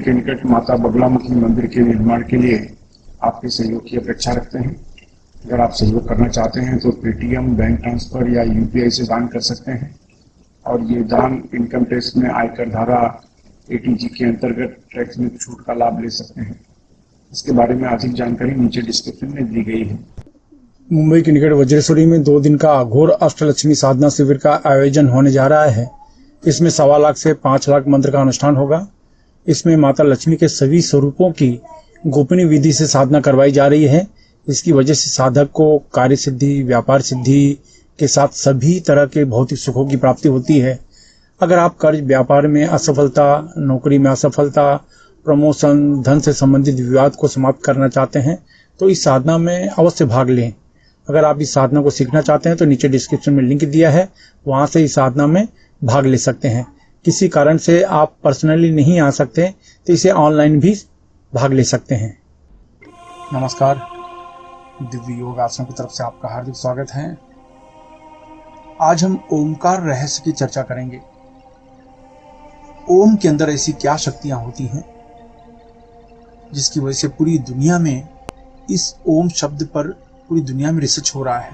के निकट माता बगलामुखी मंदिर के निर्माण के लिए आपके सहयोग की अपेक्षा रखते हैं। अगर आप सहयोग करना चाहते हैं तो पेटीएम, बैंक ट्रांसफर या यूपीआई से दान कर सकते हैं और ये दान इनकम टैक्स में आयकर धारा एटीजी के अंतर्गत टैक्स में छूट का लाभ ले सकते हैं। इसके बारे में अधिक जानकारी नीचे डिस्क्रिप्शन में दी गई है। मुंबई के निकट वज्रेश्वरी में 2 दिन का अघोर अष्टलक्ष्मी साधना शिविर का आयोजन होने जा रहा है। इसमें 1.25 लाख से 5 लाख मंत्र का अनुष्ठान होगा। इसमें माता लक्ष्मी के सभी स्वरूपों की गोपनीय विधि से साधना करवाई जा रही है। इसकी वजह से साधक को कार्य सिद्धि, व्यापार सिद्धि के साथ सभी तरह के भौतिक सुखों की प्राप्ति होती है। अगर आप कर्ज, व्यापार में असफलता, नौकरी में असफलता, प्रमोशन, धन से संबंधित विवाद को समाप्त करना चाहते हैं तो इस साधना में अवश्य भाग लें। अगर आप इस साधना को सीखना चाहते हैं तो नीचे डिस्क्रिप्शन में लिंक दिया है, वहां से इस साधना में भाग ले सकते हैं। किसी कारण से आप पर्सनली नहीं आ सकते तो इसे ऑनलाइन भी भाग ले सकते हैं। नमस्कार, दिव्य योग आश्रम की तरफ से आपका हार्दिक स्वागत है। आज हम ओमकार रहस्य की चर्चा करेंगे। ओम के अंदर ऐसी क्या शक्तियां होती हैं जिसकी वजह से पूरी दुनिया में इस ओम शब्द पर पूरी दुनिया में रिसर्च हो रहा है,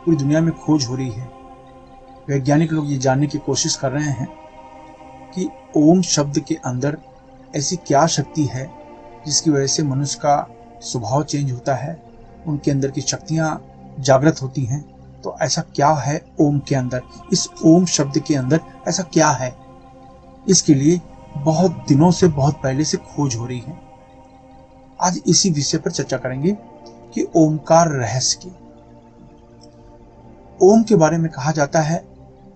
पूरी दुनिया में खोज हो रही है। वैज्ञानिक लोग ये जानने की कोशिश कर रहे हैं कि ओम शब्द के अंदर ऐसी क्या शक्ति है जिसकी वजह से मनुष्य का स्वभाव चेंज होता है, उनके अंदर की शक्तियां जागृत होती हैं। तो ऐसा क्या है ओम के अंदर, इस ओम शब्द के अंदर ऐसा क्या है? इसके लिए बहुत दिनों से, बहुत पहले से खोज हो रही है। आज इसी विषय पर चर्चा करेंगे कि ओमकार रहस्य की। ओम के बारे में कहा जाता है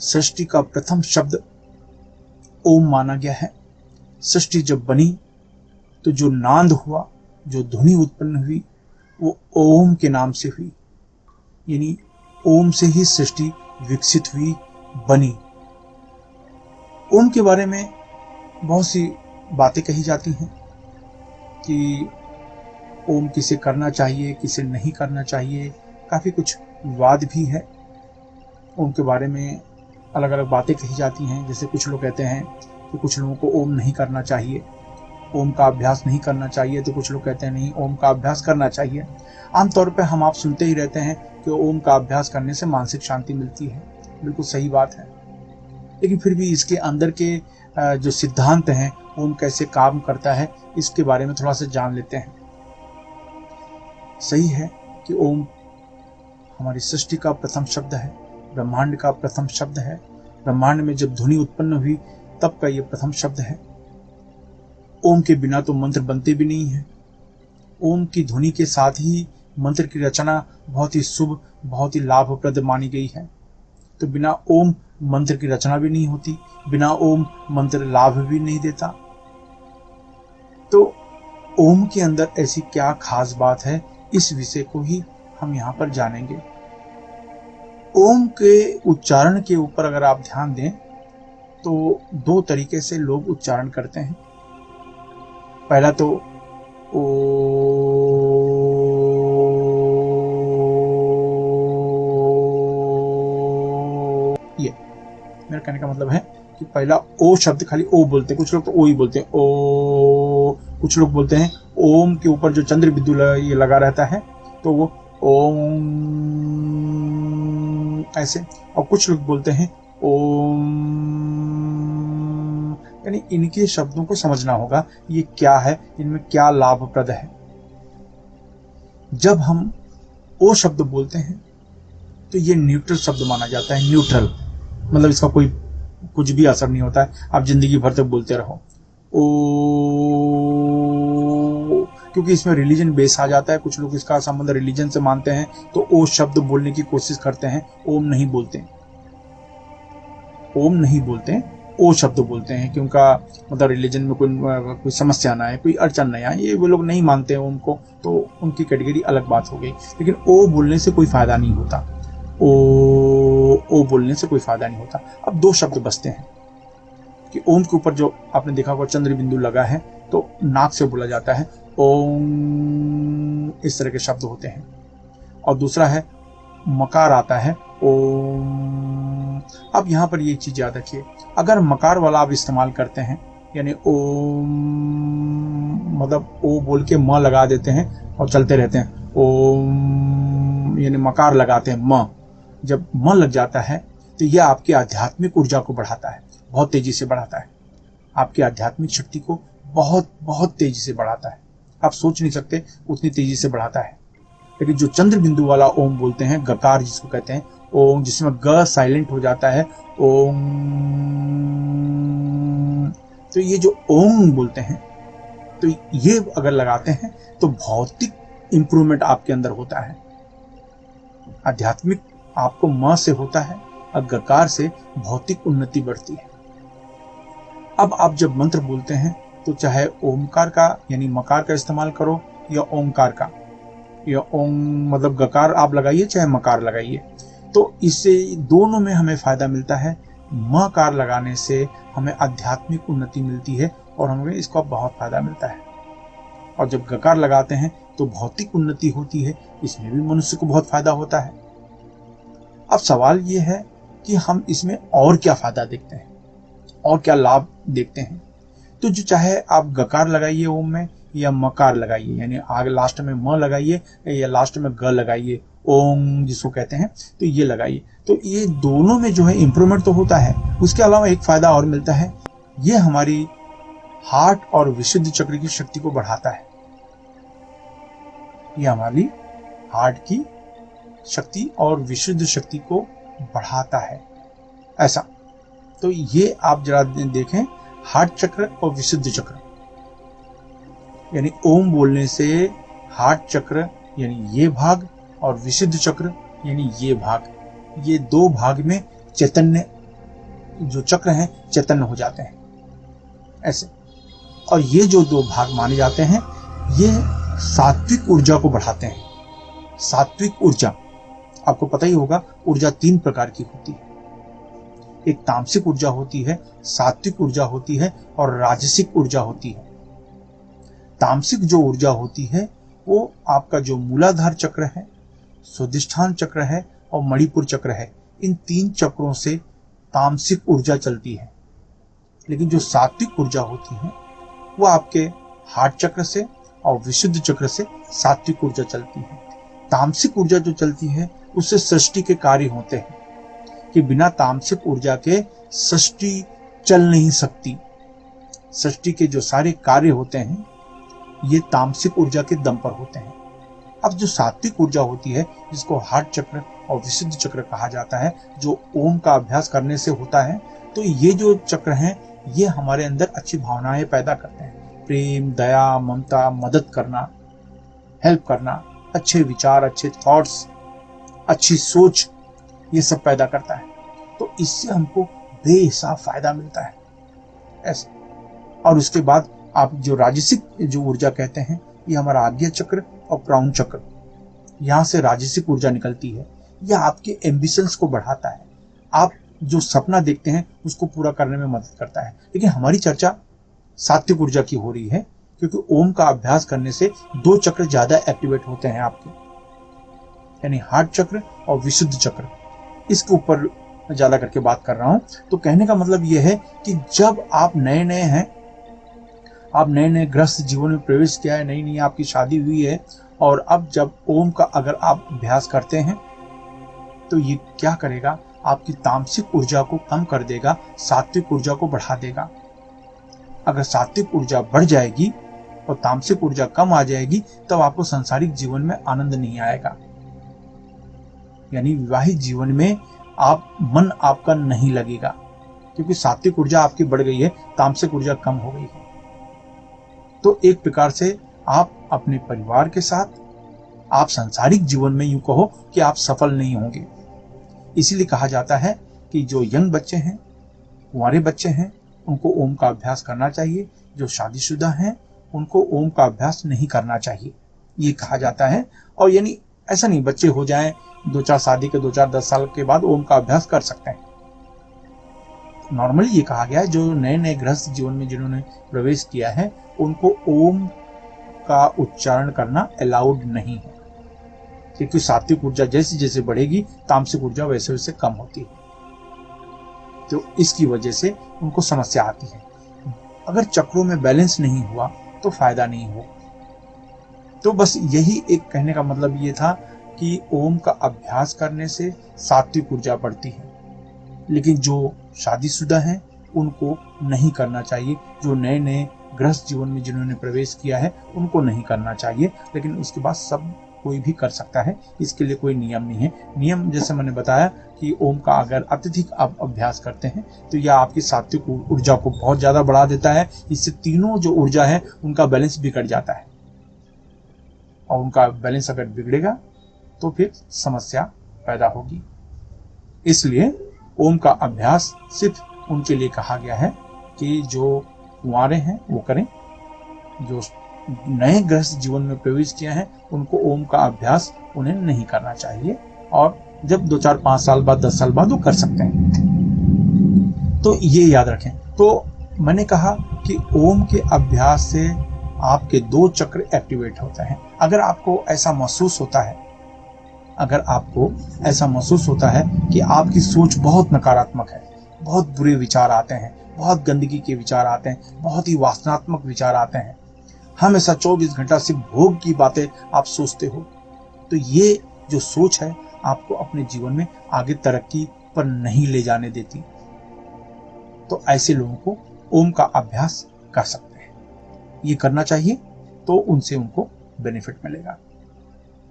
सृष्टि का प्रथम शब्द ओम माना गया है। सृष्टि जब बनी तो जो नाद हुआ, जो ध्वनि उत्पन्न हुई, वो ओम के नाम से हुई। यानी ओम से ही सृष्टि विकसित हुई, बनी। ओम के बारे में बहुत सी बातें कही जाती हैं कि ओम किसे करना चाहिए, किसे नहीं करना चाहिए। काफी कुछ विवाद भी है। ओम के बारे में अलग अलग बातें कही जाती हैं। जैसे कुछ लोग कहते हैं कि कुछ लोगों को ओम नहीं करना चाहिए, ओम का अभ्यास नहीं करना चाहिए, तो कुछ लोग कहते हैं नहीं, ओम का अभ्यास करना चाहिए। आमतौर पर हम आप सुनते ही रहते हैं कि ओम का अभ्यास करने से मानसिक शांति मिलती है। बिल्कुल सही बात है, लेकिन फिर भी इसके अंदर के जो सिद्धांत हैं, ओम कैसे काम करता है, इसके बारे में थोड़ा सा जान लेते हैं। सही है कि ओम हमारी सृष्टि का प्रथम शब्द है, ब्रह्मांड का प्रथम शब्द है। ब्रह्मांड में जब ध्वनि उत्पन्न हुई तब का ये प्रथम शब्द है। ओम के बिना तो मंत्र बनते भी नहीं है। ओम की ध्वनि के साथ ही मंत्र की रचना बहुत ही शुभ, बहुत ही लाभप्रद मानी गई है। तो बिना ओम मंत्र की रचना भी नहीं होती, बिना ओम मंत्र लाभ भी नहीं देता। तो ओम के अंदर ऐसी क्या खास बात है, इस विषय को ही हम यहाँ पर जानेंगे। ओम के उच्चारण के ऊपर अगर आप ध्यान दें तो 2 तरीके से लोग उच्चारण करते हैं। पहला तो ओ, ये मेरा कहने का मतलब है कि पहला ओ शब्द खाली ओ बोलते हैं, कुछ लोग तो ओ ही बोलते हैं, ओ। कुछ लोग बोलते हैं ओम के ऊपर जो चंद्र बिंदु ये लगा रहता है तो वो ओम ऐसे, और कुछ लोग बोलते हैं ओम। यानी इनके शब्दों को समझना होगा ये क्या है, इनमें क्या लाभप्रद है। जब हम ओ शब्द बोलते हैं तो ये न्यूट्रल शब्द माना जाता है। न्यूट्रल मतलब इसका कोई कुछ भी असर नहीं होता है, आप जिंदगी भर तक बोलते रहो ओ, क्योंकि इसमें रिलीजन बेस आ जाता है। कुछ लोग इसका संबंध रिलीजन से मानते हैं तो ओ शब्द बोलने की कोशिश करते हैं, ओम नहीं बोलते, ओम नहीं बोलते, ओ शब्द बोलते हैं कि उनका मतलब रिलीजन में कोई समस्या ना आए, कोई अड़चन नहीं आए, ये वो लोग नहीं मानते हैं ओम को, तो उनकी कैटेगरी अलग बात हो गई। लेकिन ओ बोलने से कोई फायदा नहीं होता, ओ बोलने से कोई फायदा नहीं होता। अब 2 शब्द बचते हैं कि ओम के ऊपर जो आपने देखा होगा चंद्र बिंदु लगा है तो नाक से बोला जाता है ओम, इस तरह के शब्द होते हैं। और दूसरा है मकार आता है ओम। अब यहाँ पर ये चीज याद रखिए, अगर मकार वाला आप इस्तेमाल करते हैं यानी ओम, मतलब ओ बोल के म लगा देते हैं और चलते रहते हैं। ओम यानी मकार लगाते हैं म, जब म लग जाता है तो यह आपकी आध्यात्मिक ऊर्जा को बढ़ाता है, बहुत तेजी से बढ़ाता है, आपकी आध्यात्मिक शक्ति को बहुत बहुत तेजी से बढ़ाता है। आप सोच नहीं सकते उतनी तेजी से बढ़ाता है। लेकिन जो चंद्र बिंदु वाला ओम बोलते हैं, गकार जिसको कहते हैं, ओम जिसमें ग साइलेंट हो जाता है, ओम, तो ये जो ओम बोलते हैं, तो ये अगर लगाते हैं तो भौतिक इंप्रूवमेंट आपके अंदर होता है। आध्यात्मिक आपको म से होता है और गकार से भौतिक उन्नति बढ़ती है। अब आप जब मंत्र बोलते हैं तो चाहे ओमकार का यानी मकार का इस्तेमाल करो या ओमकार का, या ओम मतलब गकार आप लगाइए चाहे मकार लगाइए, तो इससे दोनों में हमें फायदा मिलता है। मकार लगाने से हमें आध्यात्मिक उन्नति मिलती है और हमें इसका बहुत फायदा मिलता है। और जब गकार लगाते हैं तो भौतिक उन्नति होती है, इसमें भी मनुष्य को बहुत फायदा होता है। अब सवाल ये है कि हम इसमें और क्या फायदा देखते हैं और क्या लाभ देखते हैं। तो जो चाहे आप गकार लगाइए ओम में या मकार लगाइए, यानी आगे लास्ट में म लगाइए या लास्ट में ग लगाइए, ओम जिसको कहते हैं, तो ये लगाइए, तो ये दोनों में जो है इंप्रूवमेंट तो होता है। उसके अलावा एक फायदा और मिलता है, ये हमारी हार्ट और विशुद्ध चक्र की शक्ति को बढ़ाता है। ये हमारी हार्ट की शक्ति और विशुद्ध शक्ति को बढ़ाता है, ऐसा। तो ये आप जरा देखें, हार्ट चक्र और विशुद्ध चक्र, यानी ओम बोलने से हार्ट चक्र यानी ये भाग और विशुद्ध चक्र यानी ये भाग, ये दो भाग में चैतन्य जो चक्र हैं चैतन्य हो जाते हैं, ऐसे। और ये जो दो भाग माने जाते हैं ये सात्विक ऊर्जा को बढ़ाते हैं। सात्विक ऊर्जा आपको पता ही होगा, ऊर्जा 3 प्रकार की होती है। एक तामसिक ऊर्जा होती है, सात्विक ऊर्जा होती है और राजसिक ऊर्जा होती है। तामसिक जो ऊर्जा होती है वो आपका जो मूलाधार चक्र है, स्वादिष्ठान चक्र है और मणिपुर चक्र है, इन 3 चक्रों से तामसिक ऊर्जा चलती है। लेकिन जो सात्विक ऊर्जा होती है वो आपके हार्ट चक्र से और विशुद्ध चक्र से सात्विक ऊर्जा चलती है। तामसिक ऊर्जा जो चलती है उससे सृष्टि के कार्य होते हैं, कि बिना तामसिक ऊर्जा के सृष्टि चल नहीं सकती। सृष्टि के जो सारे कार्य होते हैं ये तामसिक ऊर्जा के दम पर होते हैं। अब जो सात्विक ऊर्जा होती है, जिसको हार्ट चक्र और विशुद्ध चक्र कहा जाता है, जो ओम का अभ्यास करने से होता है, तो ये जो चक्र हैं ये हमारे अंदर अच्छी भावनाएं पैदा करते हैं। प्रेम, दया, ममता, मदद करना, हेल्प करना, अच्छे विचार, अच्छे थॉट्स, अच्छी सोच, ये सब पैदा करता है। तो इससे हमको बेहिसाब फायदा मिलता है, ऐसे। और उसके बाद आप जो राजसिक जो ऊर्जा कहते हैं, ये हमारा आज्ञा चक्र और क्राउन चक्र, यहाँ से राजसिक ऊर्जा निकलती है। यह आपके एम्बिशंस को बढ़ाता है, आप जो सपना देखते हैं उसको पूरा करने में मदद करता है। लेकिन हमारी चर्चा सात्विक ऊर्जा की हो रही है, क्योंकि ओम का अभ्यास करने से 2 चक्र ज्यादा एक्टिवेट होते हैं आपके, यानी हार्ट चक्र और विशुद्ध चक्र। इसके ऊपर ज्यादा करके बात कर रहा हूं। तो कहने का मतलब यह है कि जब आप नए नए हैं, आप नए नए गृहस्थ जीवन में प्रवेश किया है, नई नई आपकी शादी हुई है, और अब जब ओम का अगर आप अभ्यास करते हैं तो ये क्या करेगा, आपकी तामसिक ऊर्जा को कम कर देगा, सात्विक ऊर्जा को बढ़ा देगा। अगर सात्विक ऊर्जा बढ़ जाएगी और तामसिक ऊर्जा कम आ जाएगी, तब आपको सांसारिक जीवन में आनंद नहीं आएगा, यानी विवाहित जीवन में मन आपका नहीं लगेगा, क्योंकि सात्विक ऊर्जा आपकी बढ़ गई है, तामसिक ऊर्जा कम हो गई है। तो एक प्रकार से आप अपने परिवार के साथ, आप सांसारिक जीवन में यूं कहो कि आप सफल नहीं होंगे। इसीलिए कहा जाता है कि जो यंग बच्चे हैं, कुंवारे बच्चे हैं, उनको ओम का अभ्यास करना चाहिए। जो शादीशुदा हैं उनको ओम का अभ्यास नहीं करना चाहिए, ये कहा जाता है। और यानी ऐसा नहीं बच्चे हो जाएं, 2-4 शादी के 2-4-10 साल के बाद ओम का अभ्यास कर सकते हैं। नॉर्मली ये कहा गया है जो नए नए गृहस्थ जीवन में जिन्होंने प्रवेश किया है उनको ओम का उच्चारण करना अलाउड नहीं है, क्योंकि सात्विक ऊर्जा जैसे जैसे बढ़ेगी तामसिक ऊर्जा वैसे वैसे कम होती है, तो इसकी वजह से उनको समस्या आती है। अगर चक्रों में बैलेंस नहीं हुआ तो फायदा नहीं हो। तो बस यही एक कहने का मतलब ये था कि ओम का अभ्यास करने से सात्विक ऊर्जा बढ़ती है, लेकिन जो शादीशुदा हैं उनको नहीं करना चाहिए। जो नए नए गृहस्थ जीवन में जिन्होंने प्रवेश किया है उनको नहीं करना चाहिए, लेकिन उसके बाद सब कोई भी कर सकता है, इसके लिए कोई नियम नहीं है। नियम जैसे मैंने बताया कि ओम का अगर अत्यधिक आप अभ्यास करते हैं तो यह आपकी सात्विक ऊर्जा को बहुत ज़्यादा बढ़ा देता है। इससे तीनों जो ऊर्जा है उनका बैलेंस बिगड़ जाता है, और उनका बैलेंस अगर बिगड़ेगा तो फिर समस्या पैदा होगी। इसलिए ओम का अभ्यास सिर्फ उनके लिए कहा गया है कि जो कुंवारे हैं वो करें, जो नए गृहस्थ जीवन में प्रवेश किया है उनको ओम का अभ्यास उन्हें नहीं करना चाहिए, और जब 2, 4, 5 साल बाद 10 साल बाद वो कर सकते हैं। तो ये याद रखें। तो मैंने कहा कि ओम के अभ्यास से आपके 2 चक्र एक्टिवेट होते हैं। अगर आपको ऐसा महसूस होता है कि आपकी सोच बहुत नकारात्मक है, बहुत बुरे विचार आते हैं, बहुत गंदगी के विचार आते हैं, बहुत ही वासनात्मक विचार आते हैं, हमेशा 24 घंटा सिर्फ भोग की बातें आप सोचते हो, तो ये जो सोच है आपको अपने जीवन में आगे तरक्की पर नहीं ले जाने देती। तो ऐसे लोगों को ओम का अभ्यास कर सकते हैं, ये करना चाहिए, तो उनसे उनको बेनिफिट मिलेगा।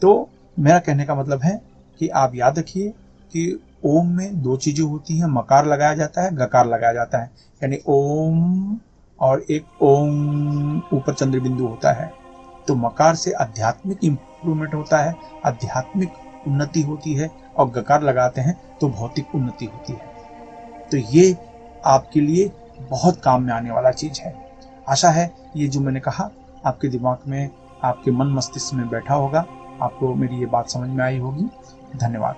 तो मेरा कहने का मतलब है कि आप याद रखिए कि ओम में 2 चीजें होती हैं, मकार लगाया जाता है, गकार लगाया जाता है, यानी ओम और एक ओम ऊपर चंद्र बिंदु होता है। तो मकार से आध्यात्मिक इंप्रूवमेंट होता है, आध्यात्मिक उन्नति होती है, और गकार लगाते हैं तो भौतिक उन्नति होती है। तो ये आपके लिए बहुत काम में आने वाला चीज है। आशा है ये जो मैंने कहा आपके दिमाग में, आपके मन मस्तिष्क में बैठा होगा, आपको मेरी ये बात समझ में आई होगी। धन्यवाद।